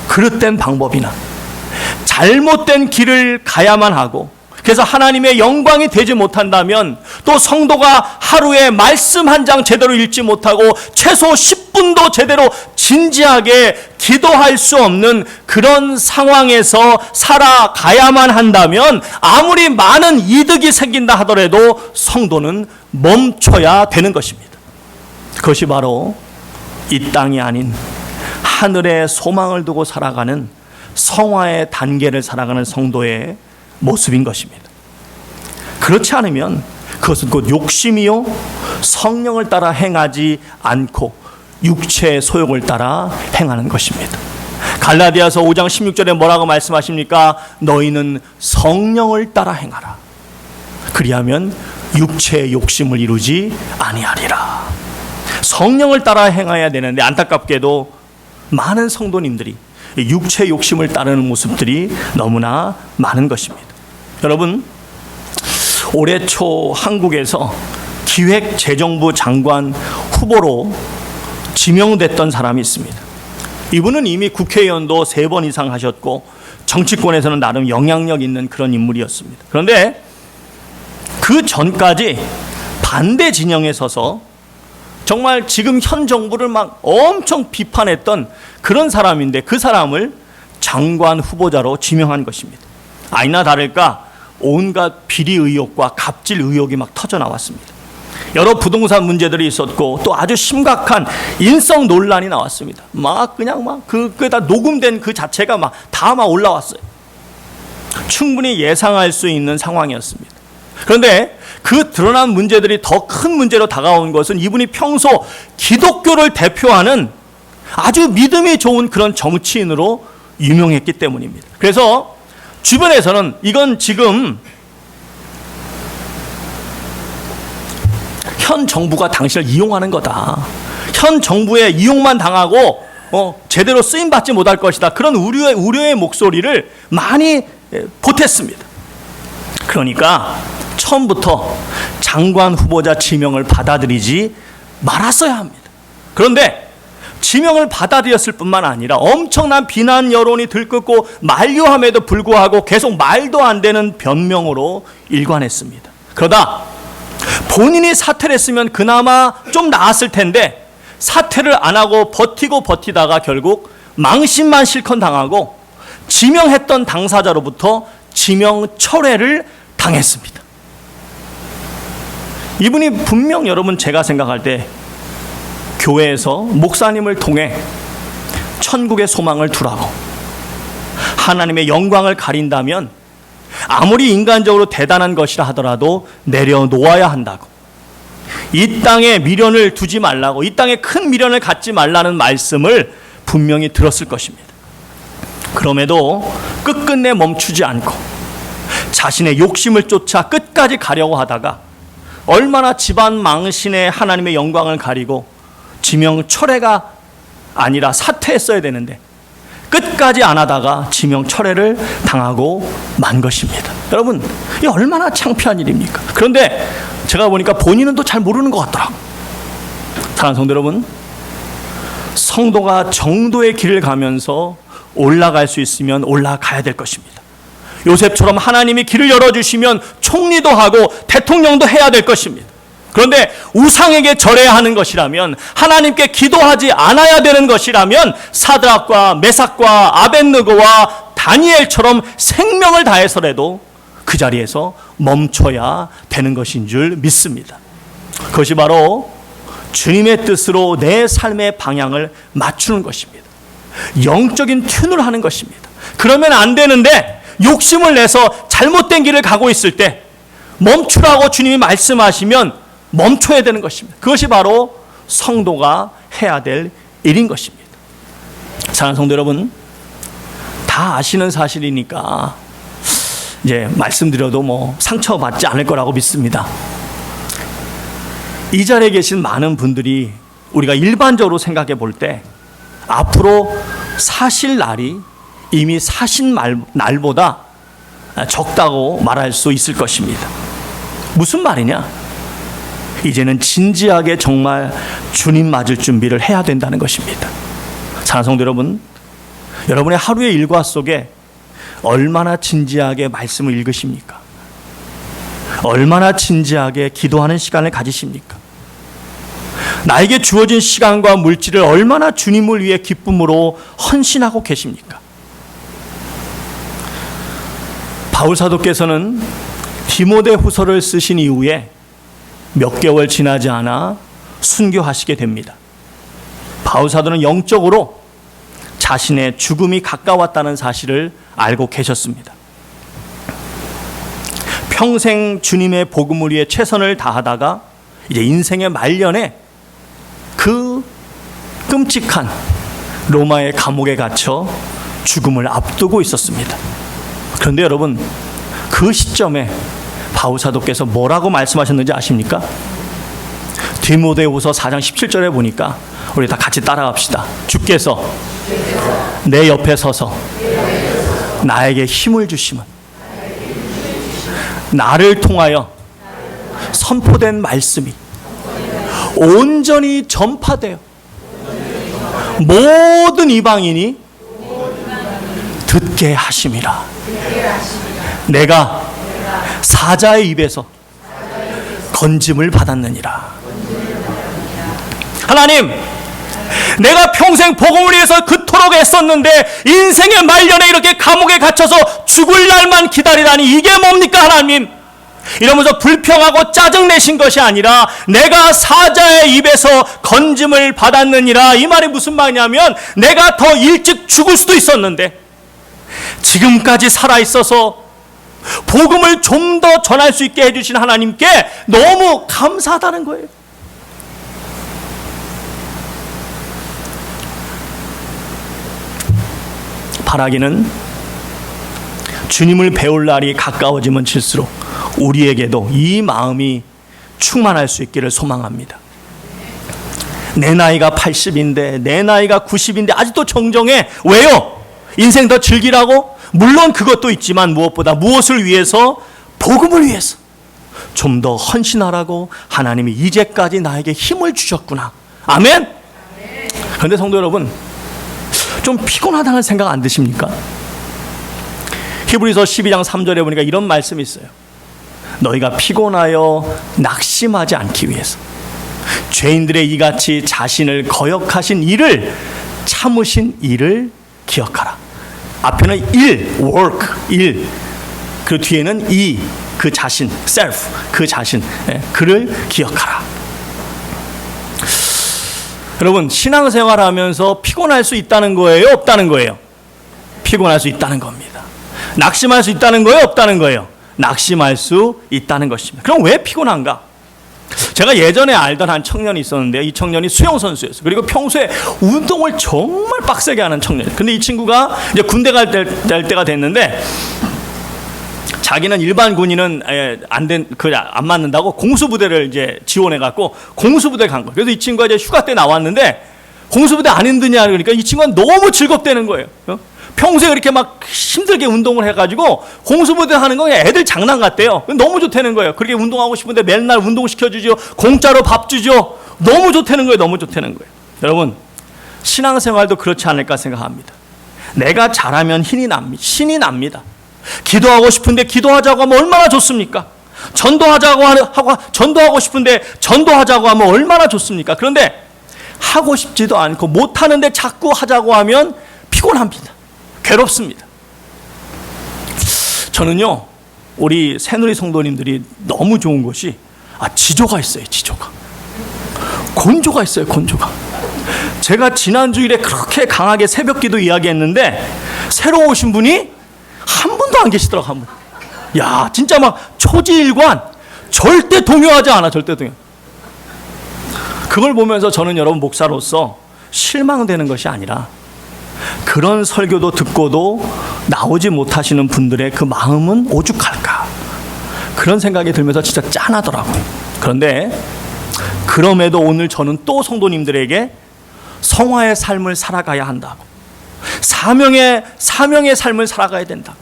그릇된 방법이나 잘못된 길을 가야만 하고, 그래서 하나님의 영광이 되지 못한다면, 또 성도가 하루에 말씀 한 장 제대로 읽지 못하고 최소 10분도 제대로 진지하게 기도할 수 없는 그런 상황에서 살아가야만 한다면, 아무리 많은 이득이 생긴다 하더라도 성도는 멈춰야 되는 것입니다. 그것이 바로 이 땅이 아닌 하늘의 소망을 두고 살아가는 성화의 단계를 살아가는 성도의 모습인 것입니다. 그렇지 않으면 그것은 곧 욕심이요 성령을 따라 행하지 않고 육체의 소욕을 따라 행하는 것입니다. 갈라디아서 5장 16절에 뭐라고 말씀하십니까? 너희는 성령을 따라 행하라. 그리하면 육체의 욕심을 이루지 아니하리라. 성령을 따라 행해야 되는데, 안타깝게도 많은 성도님들이 육체의 욕심을 따르는 모습들이 너무나 많은 것입니다. 여러분, 올해 초 한국에서 기획재정부 장관 후보로 지명됐던 사람이 있습니다. 이분은 이미 국회의원도 3번 이상 하셨고 정치권에서는 나름 영향력 있는 그런 인물이었습니다. 그런데 그 전까지 반대 진영에 서서 정말 지금 현 정부를 막 엄청 비판했던 그런 사람인데, 그 사람을 장관 후보자로 지명한 것입니다. 아니나 다를까 온갖 비리 의혹과 갑질 의혹이 막 터져 나왔습니다. 여러 부동산 문제들이 있었고 또 아주 심각한 인성 논란이 나왔습니다. 막 그냥 막 그다 녹음된 그 자체가 막 다 막 올라왔어요. 충분히 예상할 수 있는 상황이었습니다. 그런데 그 드러난 문제들이 더 큰 문제로 다가온 것은 이분이 평소 기독교를 대표하는 아주 믿음이 좋은 그런 정치인으로 유명했기 때문입니다. 그래서 주변에서는 이건 지금 현 정부가 당신을 이용하는 거다. 현 정부에 이용만 당하고 제대로 쓰임받지 못할 것이다. 그런 우려의 목소리를 많이 보탰습니다. 그러니까 처음부터 장관 후보자 지명을 받아들이지 말았어야 합니다. 그런데 지명을 받아들였을 뿐만 아니라 엄청난 비난 여론이 들끓고 만류함에도 불구하고 계속 말도 안 되는 변명으로 일관했습니다. 그러다 본인이 사퇴를 했으면 그나마 좀 나았을 텐데, 사퇴를 안 하고 버티다가 결국 망신만 실컷 당하고 지명했던 당사자로부터 지명 철회를 당했습니다. 이분이 분명 여러분 제가 생각할 때 교회에서 목사님을 통해 천국의 소망을 두라고, 하나님의 영광을 가린다면 아무리 인간적으로 대단한 것이라 하더라도 내려놓아야 한다고, 이 땅에 미련을 두지 말라고, 이 땅에 큰 미련을 갖지 말라는 말씀을 분명히 들었을 것입니다. 그럼에도 끝끝내 멈추지 않고 자신의 욕심을 쫓아 끝까지 가려고 하다가 얼마나 집안 망신에 하나님의 영광을 가리고 지명 철회가 아니라 사퇴했어야 되는데 끝까지 안 하다가 지명 철회를 당하고 만 것입니다. 여러분, 이게 얼마나 창피한 일입니까? 그런데 제가 보니까 본인은 또 잘 모르는 것 같더라고요. 사랑하는 성도 여러분, 성도가 정도의 길을 가면서 올라갈 수 있으면 올라가야 될 것입니다. 요셉처럼 하나님이 길을 열어주시면 총리도 하고 대통령도 해야 될 것입니다. 그런데 우상에게 절해야 하는 것이라면, 하나님께 기도하지 않아야 되는 것이라면 사드락과 메삭과 아벳느고와 다니엘처럼 생명을 다해서라도 그 자리에서 멈춰야 되는 것인 줄 믿습니다. 그것이 바로 주님의 뜻으로 내 삶의 방향을 맞추는 것입니다. 영적인 튠을 하는 것입니다. 그러면 안 되는데 욕심을 내서 잘못된 길을 가고 있을 때 멈추라고 주님이 말씀하시면 멈춰야 되는 것입니다. 그것이 바로 성도가 해야 될 일인 것입니다. 사랑하는 성도 여러분, 다 아시는 사실이니까 이제 말씀드려도 상처받지 않을 거라고 믿습니다. 이 자리에 계신 많은 분들이 우리가 일반적으로 생각해 볼 때 앞으로 사실 날이 이미 사신 날보다 적다고 말할 수 있을 것입니다. 무슨 말이냐? 이제는 진지하게 정말 주님 맞을 준비를 해야 된다는 것입니다. 사랑하는 성도 여러분, 여러분의 하루의 일과 속에 얼마나 진지하게 말씀을 읽으십니까? 얼마나 진지하게 기도하는 시간을 가지십니까? 나에게 주어진 시간과 물질을 얼마나 주님을 위해 기쁨으로 헌신하고 계십니까? 바울 사도께서는 디모데후서를 쓰신 이후에 몇 개월 지나지 않아 순교하시게 됩니다. 바울 사도는 영적으로 자신의 죽음이 가까웠다는 사실을 알고 계셨습니다. 평생 주님의 복음을 위해 최선을 다하다가 이제 인생의 말년에 그 끔찍한 로마의 감옥에 갇혀 죽음을 앞두고 있었습니다. 그런데 여러분, 그 시점에 바울 사도께서 뭐라고 말씀하셨는지 아십니까? 디모데후서 4장 17절에 보니까 우리 다 같이 따라갑시다. 주께서 내 옆에 서서 나에게 힘을 주심은 나를 통하여 선포된 말씀이 온전히 전파되어 모든 이방인이 듣게 하심이라. 내가 사자의 입에서 건짐을 받았느니라. 하나님, 내가 평생 복음을 위해서 그토록 애썼는데 인생의 말년에 이렇게 감옥에 갇혀서 죽을 날만 기다리다니 이게 뭡니까 하나님? 이러면서 불평하고 짜증내신 것이 아니라 내가 사자의 입에서 건짐을 받았느니라. 이 말이 무슨 말이냐면 내가 더 일찍 죽을 수도 있었는데 지금까지 살아있어서 복음을 좀 더 전할 수 있게 해주신 하나님께 너무 감사하다는 거예요. 바라기는 주님을 배울 날이 가까워지면 질수록 우리에게도 이 마음이 충만할 수 있기를 소망합니다. 내 나이가 80인데 내 나이가 90인데 아직도 정정해. 왜요? 인생 더 즐기라고? 물론 그것도 있지만 무엇보다 무엇을 위해서? 복음을 위해서 좀 더 헌신하라고 하나님이 이제까지 나에게 힘을 주셨구나. 아멘? 그런데 성도 여러분, 좀 피곤하다는 생각 안 드십니까? 히브리서 12장 3절에 보니까 이런 말씀이 있어요. 너희가 피곤하여 낙심하지 않기 위해서 죄인들의 이같이 자신을 거역하신 이를 참으신 이를 기억하라. 앞에는 일, work, 일. 그 뒤에는 이, 그 자신, self, 그 자신, 그를 기억하라. 여러분, 신앙생활을 하면서 피곤할 수 있다는 거예요? 없다는 거예요? 피곤할 수 있다는 겁니다. 낙심할 수 있다는 거예요? 없다는 거예요? 낙심할 수 있다는 것입니다. 그럼 왜 피곤한가? 제가 예전에 알던 한 청년이 있었는데 이 청년이 수영선수였어요. 그리고 평소에 운동을 정말 빡세게 하는 청년이에요. 근데 이 친구가 이제 군대 갈 때가 됐는데 자기는 일반 군인은 안 맞는다고 공수부대를 이제 지원해갖고 공수부대 간 거예요. 그래서 이 친구가 이제 휴가 때 나왔는데 공수부대 안 힘드냐 그러니까 이 친구가 너무 즐겁다는 거예요. 평소에 그렇게 막 힘들게 운동을 해가지고 공수부대 하는 거 그냥 애들 장난 같대요. 너무 좋다는 거예요. 그렇게 운동하고 싶은데 맨날 운동시켜주죠. 공짜로 밥 주죠. 너무 좋다는 거예요. 너무 좋다는 거예요. 여러분, 신앙생활도 그렇지 않을까 생각합니다. 내가 잘하면 신이 납니다. 기도하고 싶은데 기도하자고 하면 얼마나 좋습니까? 전도하고 싶은데 전도하자고 하면 얼마나 좋습니까? 그런데 하고 싶지도 않고 못하는데 자꾸 하자고 하면 피곤합니다. 괴롭습니다. 저는요, 우리 새누리 성도님들이 너무 좋은 것이 지조가 있어요. 지조가. 곤조가 있어요. 곤조가. 제가 지난주일에 그렇게 강하게 새벽기도 이야기했는데 새로 오신 분이 한 분도 안 계시더라고. 한 분. 야, 진짜 막 초지일관, 절대 동요하지 않아. 절대 동요. 그걸 보면서 저는 여러분 목사로서 실망되는 것이 아니라 그런 설교도 듣고도 나오지 못하시는 분들의 그 마음은 오죽할까, 그런 생각이 들면서 진짜 짠하더라고요. 그런데 그럼에도 오늘 저는 또 성도님들에게 성화의 삶을 살아가야 한다고, 사명의 삶을 살아가야 된다고.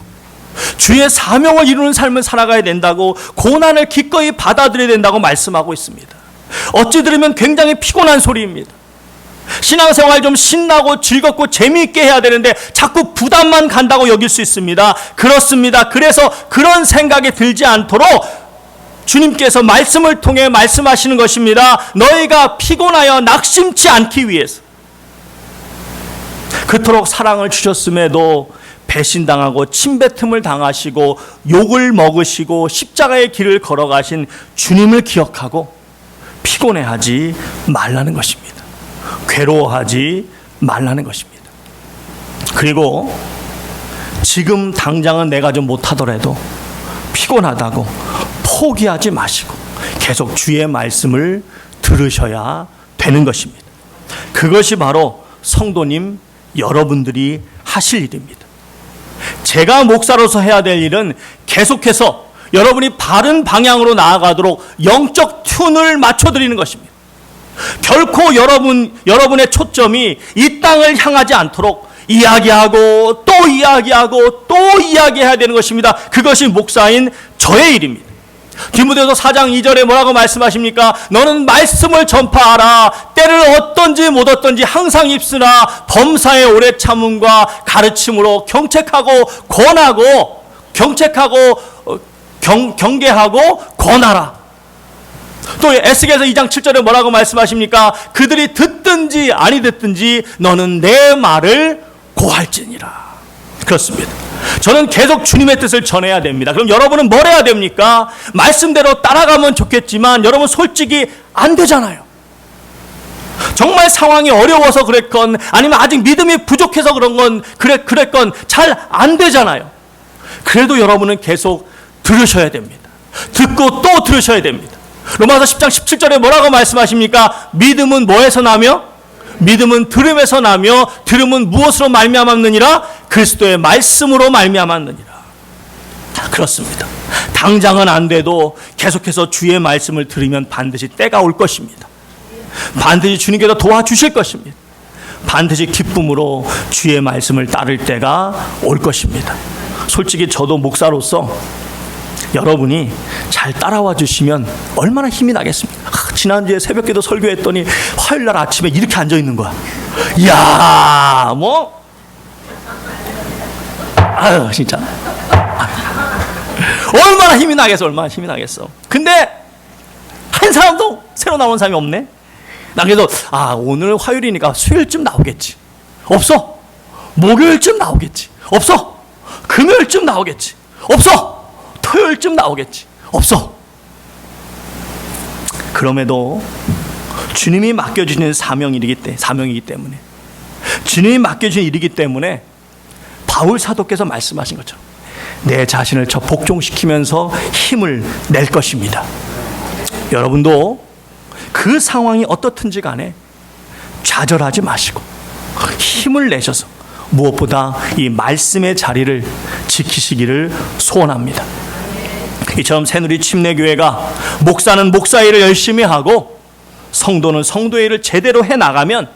주의 사명을 이루는 삶을 살아가야 된다고, 고난을 기꺼이 받아들여야 된다고 말씀하고 있습니다. 어찌 들으면 굉장히 피곤한 소리입니다. 신앙생활 좀 신나고 즐겁고 재미있게 해야 되는데 자꾸 부담만 간다고 여길 수 있습니다. 그렇습니다. 그래서 그런 생각이 들지 않도록 주님께서 말씀을 통해 말씀하시는 것입니다. 너희가 피곤하여 낙심치 않기 위해서. 그토록 사랑을 주셨음에도 배신당하고 침뱉음을 당하시고 욕을 먹으시고 십자가의 길을 걸어가신 주님을 기억하고 피곤해하지 말라는 것입니다. 괴로워하지 말라는 것입니다. 그리고 지금 당장은 내가 좀 못하더라도 피곤하다고 포기하지 마시고 계속 주의 말씀을 들으셔야 되는 것입니다. 그것이 바로 성도님 여러분들이 하실 일입니다. 제가 목사로서 해야 될 일은 계속해서 여러분이 바른 방향으로 나아가도록 영적 튠을 맞춰드리는 것입니다. 결코 여러분의 초점이 이 땅을 향하지 않도록 이야기하고 또 이야기하고 또 이야기해야 되는 것입니다. 그것이 목사인 저의 일입니다. 디모데후서 4장 2절에 뭐라고 말씀하십니까? 너는 말씀을 전파하라. 때를 얻든지 못 얻든지 항상 입쓰라. 범사의 오래 참음과 가르침으로 경책하고 권하고 경계하고 권하라. 또 에스겔서 2장 7절에 뭐라고 말씀하십니까? 그들이 듣든지 아니 듣든지 너는 내 말을 고할지니라. 그렇습니다. 저는 계속 주님의 뜻을 전해야 됩니다. 그럼 여러분은 뭘 해야 됩니까? 말씀대로 따라가면 좋겠지만 여러분 솔직히 안 되잖아요. 정말 상황이 어려워서 그랬건 아니면 아직 믿음이 부족해서 그랬건 잘 안 되잖아요. 그래도 여러분은 계속 들으셔야 됩니다. 듣고 또 들으셔야 됩니다. 로마서 10장 17절에 뭐라고 말씀하십니까? 믿음은 뭐에서 나며? 믿음은 들음에서 나며 들음은 무엇으로 말미암았느니라? 그리스도의 말씀으로 말미암았느니라. 그렇습니다. 당장은 안 돼도 계속해서 주의 말씀을 들으면 반드시 때가 올 것입니다. 반드시 주님께서 도와주실 것입니다. 반드시 기쁨으로 주의 말씀을 따를 때가 올 것입니다. 솔직히 저도 목사로서 여러분이 잘 따라와 주시면 얼마나 힘이 나겠습니까? 지난주에 새벽기도 설교했더니 화요일날 아침에 이렇게 앉아있는 거야. 이야, 아유 진짜 얼마나 힘이 나겠어. 근데 한 사람도 새로 나온 사람이 없네. 나 그래서 오늘 화요일이니까 수요일쯤 나오겠지. 없어. 목요일쯤 나오겠지. 없어. 금요일쯤 나오겠지. 없어. 토요일쯤 나오겠지. 없어. 그럼에도 주님이 맡겨주시는 사명이기 때문에 주님이 맡겨주신 일이기 때문에 바울 사도께서 말씀하신 것처럼 내 자신을 저 복종시키면서 힘을 낼 것입니다. 여러분도 그 상황이 어떻든지 간에 좌절하지 마시고 힘을 내셔서 무엇보다 이 말씀의 자리를 지키시기를 소원합니다. 이처럼 새누리 침례교회가 목사는 목사 일을 열심히 하고 성도는 성도의 일을 제대로 해나가면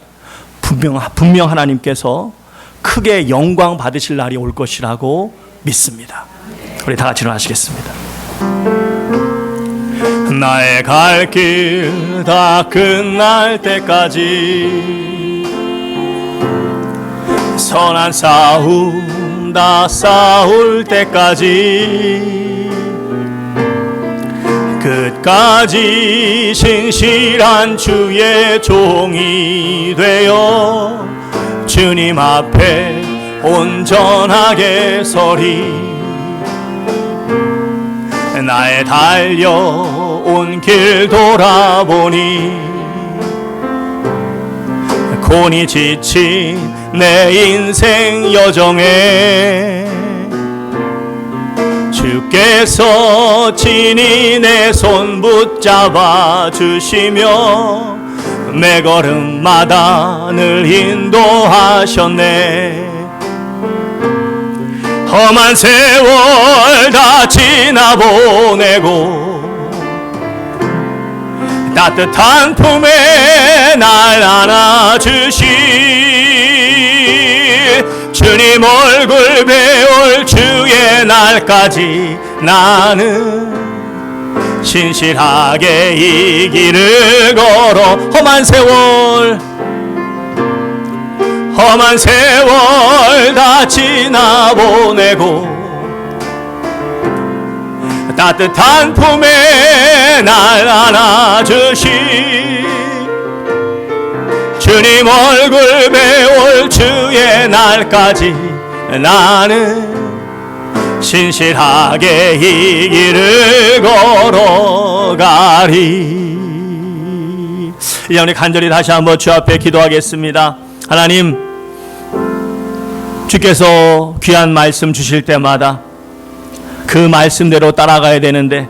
분명 하나님께서 크게 영광 받으실 날이 올 것이라고 믿습니다. 우리 다 같이 일어나시겠습니다. 나의 갈 길 다 끝날 때까지 선한 싸움 다 싸울 때까지 끝까지 신실한 주의 종이 되어 주님 앞에 온전하게 서리. 나의 달려온 길 돌아보니 곤히 지친 내 인생 여정에 주께서 친히 내 손 붙잡아 주시며 내 걸음마다 늘 인도하셨네. 험한 세월 다 지나보내고 따뜻한 품에 날 안아주시 주님 얼굴 배울 주의 날까지 나는 신실하게 이 길을 걸어 험한 세월 다 지나보내고 따뜻한 품에 날 안아주신 주님 얼굴 배울 주의 날까지 나는 신실하게 이 길을 걸어가리. 이제 우리 간절히 다시 한번 주 앞에 기도하겠습니다. 하나님, 주께서 귀한 말씀 주실 때마다 그 말씀대로 따라가야 되는데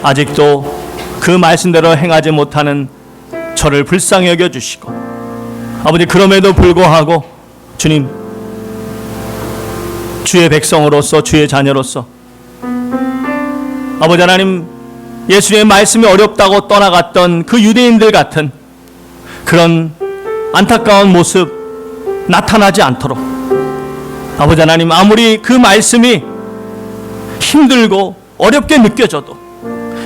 아직도 그 말씀대로 행하지 못하는 저를 불쌍히 여겨주시고, 아버지, 그럼에도 불구하고 주님, 주의 백성으로서, 주의 자녀로서 아버지 하나님, 예수님의 말씀이 어렵다고 떠나갔던 그 유대인들 같은 그런 안타까운 모습 나타나지 않도록, 아버지 하나님, 아무리 그 말씀이 힘들고 어렵게 느껴져도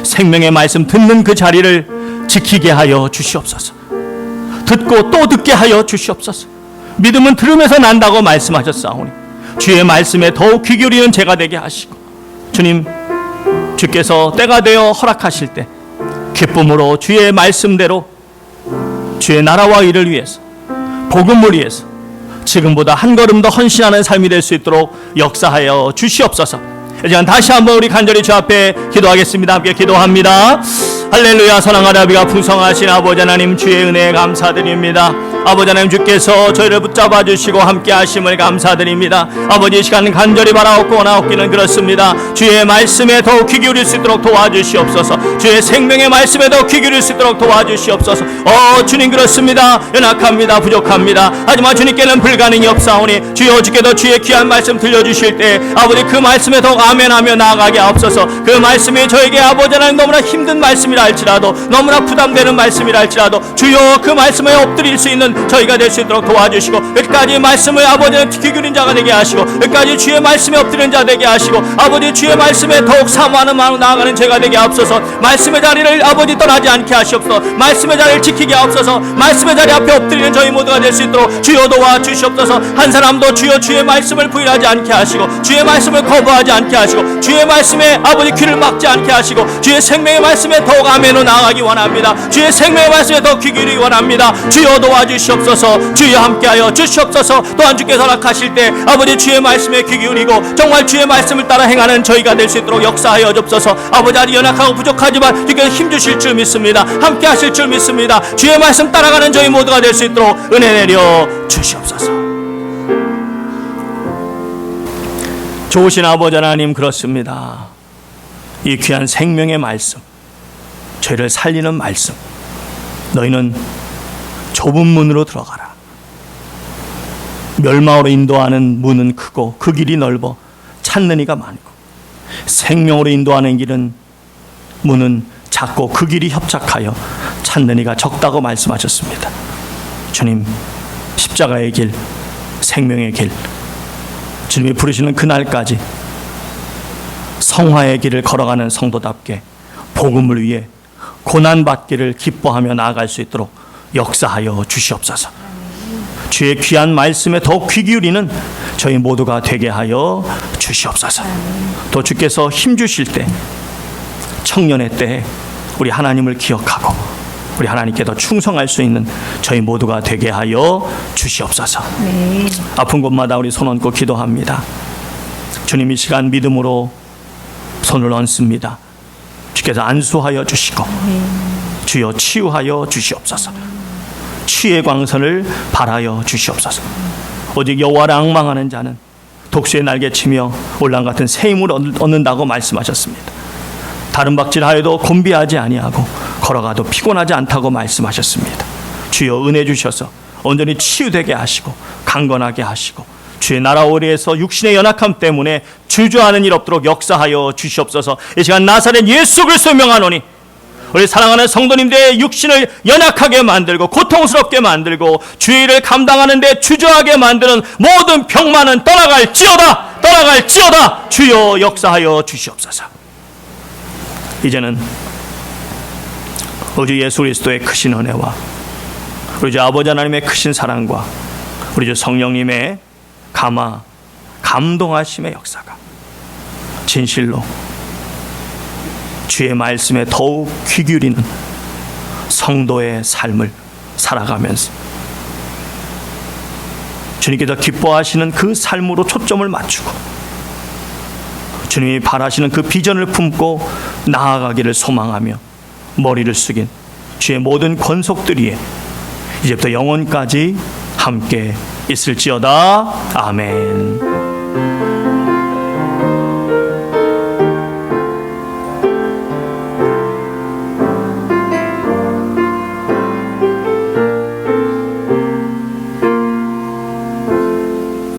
생명의 말씀 듣는 그 자리를 지키게 하여 주시옵소서. 듣고 또 듣게 하여 주시옵소서. 믿음은 들음에서 난다고 말씀하셨사오니 주의 말씀에 더욱 귀 기울이는 제가 되게 하시고, 주님, 주께서 때가 되어 허락하실 때 기쁨으로 주의 말씀대로 주의 나라와 일을 위해서, 복음을 위해서 지금보다 한 걸음 더 헌신하는 삶이 될 수 있도록 역사하여 주시옵소서. 이제 다시 한번 우리 간절히 주 앞에 기도하겠습니다. 함께 기도합니다. 할렐루야. 사랑하는 아비가 풍성하신 아버지 하나님, 주의 은혜에 감사드립니다. 아버지 하나님, 주께서 저희를 붙잡아 주시고 함께 하심을 감사드립니다. 아버지, 이 시간 간절히 바라옵고 원하옵기는 그렇습니다. 주의 말씀에 더욱 귀 기울일 수 있도록 도와주시옵소서. 주의 생명의 말씀에 더욱 귀 기울일 수 있도록 도와주시옵소서. 주님, 그렇습니다. 연약합니다. 부족합니다. 하지만 주님께는 불가능이 없사오니 주여, 주께도 주의 귀한 말씀 들려주실 때 아버지, 그 말씀에 더욱 아멘하며 나아가게 하옵소서. 그 말씀이 저에게 아버지 하나님 너무나 힘든 말씀이라 할지라도, 너무나 부담되는 말씀이라 할지라도 주여, 그 말씀에 엎드릴 수 있는 저희가 될 수 있도록 도와주시고, 끝까지 말씀을 아버지는 귀 기울인 자가 되게 하시고, 끝까지 주의 말씀에 엎드리는 자 되게 하시고, 아버지 주의 말씀에 더욱 사모하는 마음으로 나아가는 제가 되게 하옵소서. 말씀의 자리를 아버지 떠나지 않게 하시옵소서. 말씀의 자리를 지키게 하옵소서. 말씀의 자리 앞에 엎드리는 저희 모두가 될 수 있도록 주여 도와주시옵소서. 한 사람도 주여 주의 말씀을 부인하지 않게 하시고, 주의 말씀을 거부하지 않게 하시고, 주의 말씀에 아버지 귀를 막지 않게 하시고, 주의 생명의 말씀에 더욱 아멘으로 나아가기 원합니다. 주의 생명의 말씀에 더욱 귀 기울이기 원합니다. 주여 도와주시옵소서. 주여 함께하여 주시옵소서. 또한 주께서 허락하실 때 아버지 주의 말씀에 귀 기울이고 정말 주의 말씀을 따라 행하는 저희가 될 수 있도록 역사하여 주옵소서. 아버지, 아직 연약하고 부족하지만 주께서 힘주실 줄 믿습니다. 함께 하실 줄 믿습니다. 주의 말씀 따라가는 저희 모두가 될 수 있도록 은혜 내려 주시옵소서. 좋으신 아버지 하나님, 그렇습니다. 이 귀한 생명의 말씀, 죄를 살리는 말씀, 너희는 좁은 문으로 들어가라. 멸망으로 인도하는 문은 크고 그 길이 넓어 찾는 이가 많고, 생명으로 인도하는 길은 문은 작고 그 길이 협착하여 찾는 이가 적다고 말씀하셨습니다. 주님, 십자가의 길, 생명의 길, 주님이 부르시는 그날까지 성화의 길을 걸어가는 성도답게 복음을 위해 고난받기를 기뻐하며 나아갈 수 있도록 역사하여 주시옵소서. 주의 귀한 말씀에 더욱 귀 기울이는 저희 모두가 되게 하여 주시옵소서. 또 주께서 힘주실 때, 청년의 때에 우리 하나님을 기억하고 우리 하나님께 더 충성할 수 있는 저희 모두가 되게 하여 주시옵소서. 네. 아픈 곳마다 우리 손 얹고 기도합니다. 주님, 이 시간 믿음으로 손을 얹습니다. 주께서 안수하여 주시고 주여 치유하여 주시옵소서. 치유의 광선을 발하여 주시옵소서. 오직 여호와를 앙망하는 자는 독수의 날개치며 올랑 같은 새 힘을 얻는다고 말씀하셨습니다. 다른 박질하여도 곤비하지 아니하고 걸어가도 피곤하지 않다고 말씀하셨습니다. 주여 은혜 주셔서 온전히 치유되게 하시고 강건하게 하시고 주의 나라 오리에서 육신의 연약함 때문에 주저하는 일 없도록 역사하여 주시옵소서. 이 시간 나사렛 예수 그리스도의 명하노니 우리 사랑하는 성도님들의 육신을 연약하게 만들고 고통스럽게 만들고 주의 일을 감당하는 데 주저하게 만드는 모든 병만은 떠나갈지어다. 떠나갈지어다. 주여 역사하여 주시옵소서. 이제는 우리 주 예수 그리스도의 크신 은혜와 우리 주 아버지 하나님의 크신 사랑과 우리 주 성령님의 감동하심의 역사가 진실로 주의 말씀에 더욱 귀 기울이는 성도의 삶을 살아가면서 주님께서 기뻐하시는 그 삶으로 초점을 맞추고 주님이 바라시는 그 비전을 품고 나아가기를 소망하며 머리를 숙인 주의 모든 권속들이 이제부터 영원까지 함께 있을지어다. 아멘.